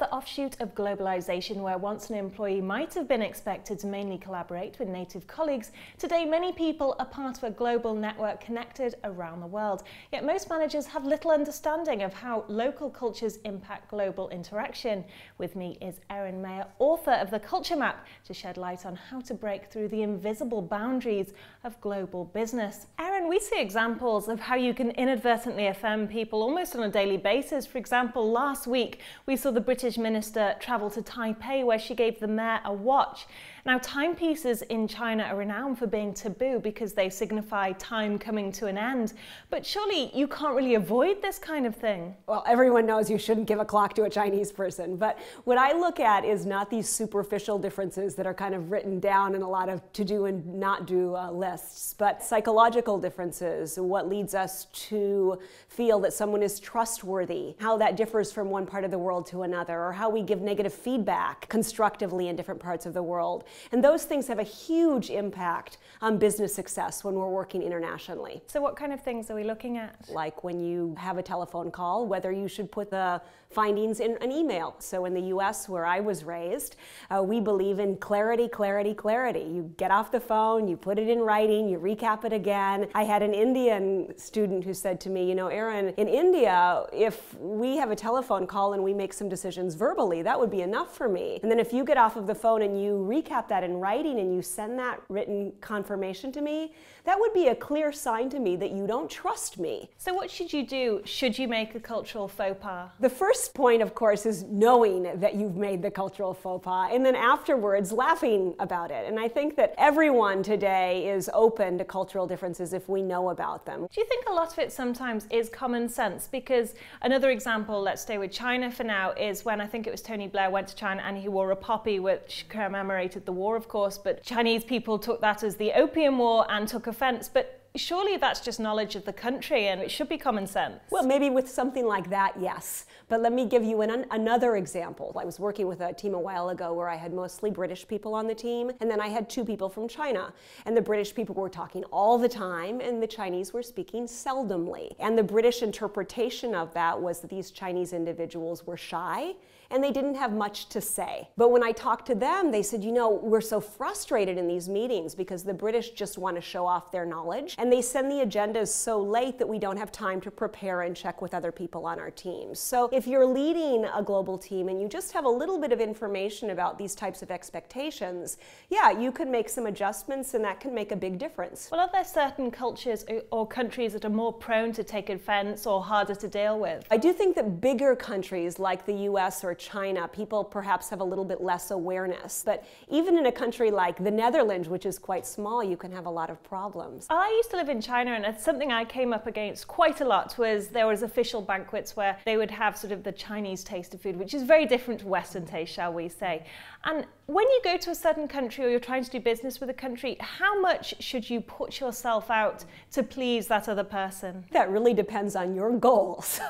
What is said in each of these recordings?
another offshoot of globalization where once an employee might have been expected to mainly collaborate with native colleagues, today many people are part of a global network connected around the world. Yet most managers have little understanding of how local cultures impact global interaction. With me is Erin Mayer, author of The Culture Map, to shed light on how to break through the invisible boundaries of global business. Erin, we see examples of how you can inadvertently offend people almost on a daily basis. For example, last week we saw the British minister travel to Taipei where she gave the mayor a watch. Now, timepieces in China are renowned for being taboo because they signify time coming to an end. But surely you can't really avoid this kind of thing. Well, everyone knows you shouldn't give a clock to a Chinese person. But what I look at is not these superficial differences that are kind of written down in a lot of to-do and not-do lists, but psychological differences, what leads us to feel that someone is trustworthy, how that differs from one part of the world to another, or how we give negative feedback constructively in different parts of the world. And those things have a huge impact on business success when we're working internationally. So what kind of things are we looking at? Like when you have a telephone call, whether you should put the findings in an email. So in the US, where I was raised, we believe in clarity, clarity, clarity. You get off the phone, you put it in writing, you recap it again. I had an Indian student who said to me, you know, Erin, in India, if we have a telephone call and we make some decisions verbally, that would be enough for me. And then if you get off of the phone and you recap that in writing and you send that written confirmation to me, that would be a clear sign to me that you don't trust me. So what should you do? Should you make a cultural faux pas? The first point, of course, is knowing that you've made the cultural faux pas, and then afterwards laughing about it. And I think that everyone today is open to cultural differences if we know about them. Do you think a lot of it sometimes is common sense? Because another example, let's stay with China for now, is when I think it was Tony Blair went to China and he wore a poppy which commemorated the war, of course, but Chinese people took that as the Opium War and took offense. But surely that's just knowledge of the country and it should be common sense. Well, maybe with something like that, yes. But let me give you another example. I was working with a team a while ago where I had mostly British people on the team, and then I had 2 people from China. And the British people were talking all the time, and the Chinese were speaking seldomly. And the British interpretation of that was that these Chinese individuals were shy, and they didn't have much to say. But when I talked to them, they said, you know, we're so frustrated in these meetings because the British just want to show off their knowledge, and they send the agendas so late that we don't have time to prepare and check with other people on our teams. So if you're leading a global team and you just have a little bit of information about these types of expectations, yeah, you could make some adjustments and that can make a big difference. Well, are there certain cultures or countries that are more prone to take offense or harder to deal with? I do think that bigger countries like the US or China, people perhaps have a little bit less awareness. But even in a country like the Netherlands, which is quite small, you can have a lot of problems. I used to live in China, and it's something I came up against quite a lot was there was official banquets where they would have sort of the Chinese taste of food, which is very different to Western taste, shall we say. And when you go to a certain country or you're trying to do business with a country, how much should you put yourself out to please that other person? That really depends on your goals.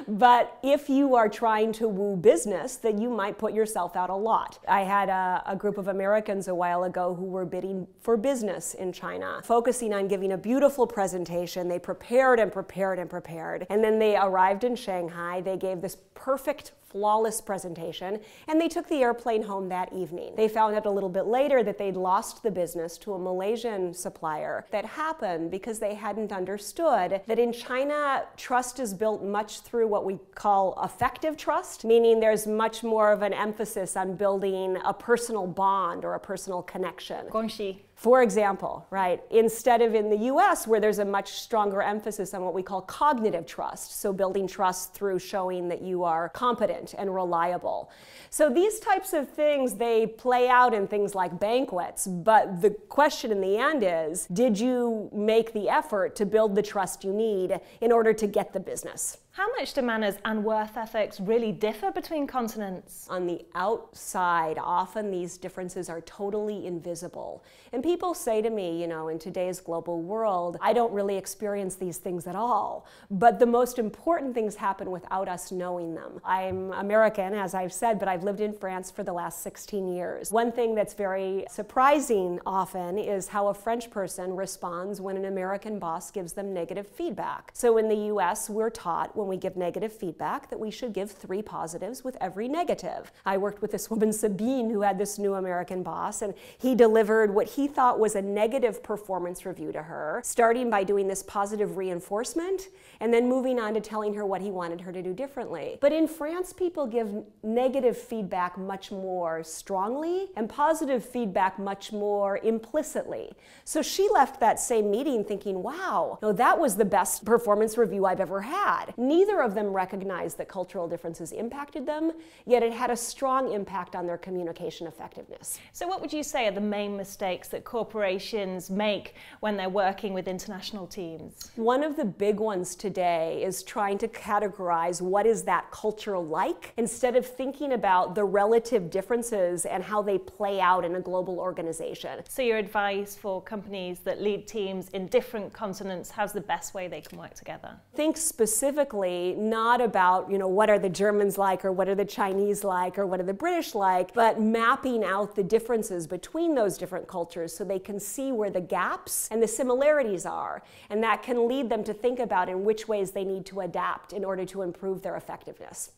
But if you are trying to woo business, then you might put yourself out a lot. I had a group of Americans a while ago who were bidding for business in China, focusing on giving a beautiful presentation. They prepared and prepared and prepared. And then they arrived in Shanghai. They gave this perfect, flawless presentation, and they took the airplane home that evening. They found out a little bit later that they'd lost the business to a Malaysian supplier. That happened because they hadn't understood that in China, trust is built much through what we call affective trust, meaning there's much more of an emphasis on building a personal bond or a personal connection. Guangxi. For example, right, instead of in the US where there's a much stronger emphasis on what we call cognitive trust, so building trust through showing that you are competent and reliable. So these types of things, they play out in things like banquets, but the question in the end is, did you make the effort to build the trust you need in order to get the business? How much do manners and work ethics really differ between continents? On the outside, often these differences are totally invisible. And people say to me, in today's global world, I don't really experience these things at all. But the most important things happen without us knowing them. I'm American, as I've said, but I've lived in France for the last 16 years. One thing that's very surprising often is how a French person responds when an American boss gives them negative feedback. So in the US, we're taught when we give negative feedback that we should give 3 positives with every negative. I worked with this woman, Sabine, who had this new American boss, and he delivered what he thought was a negative performance review to her, starting by doing this positive reinforcement and then moving on to telling her what he wanted her to do differently. But in France, people give negative feedback much more strongly and positive feedback much more implicitly. So she left that same meeting thinking, wow, no, that was the best performance review I've ever had. Neither of them recognized that cultural differences impacted them, yet it had a strong impact on their communication effectiveness. So what would you say are the main mistakes that corporations make when they're working with international teams? One of the big ones today is trying to categorize what is that culture like instead of thinking about the relative differences and how they play out in a global organization. So your advice for companies that lead teams in different continents, how's the best way they can work together? Think specifically not about, what are the Germans like or what are the Chinese like or what are the British like, but mapping out the differences between those different cultures so they can see where the gaps and the similarities are. And that can lead them to think about in which ways they need to adapt in order to improve their effectiveness.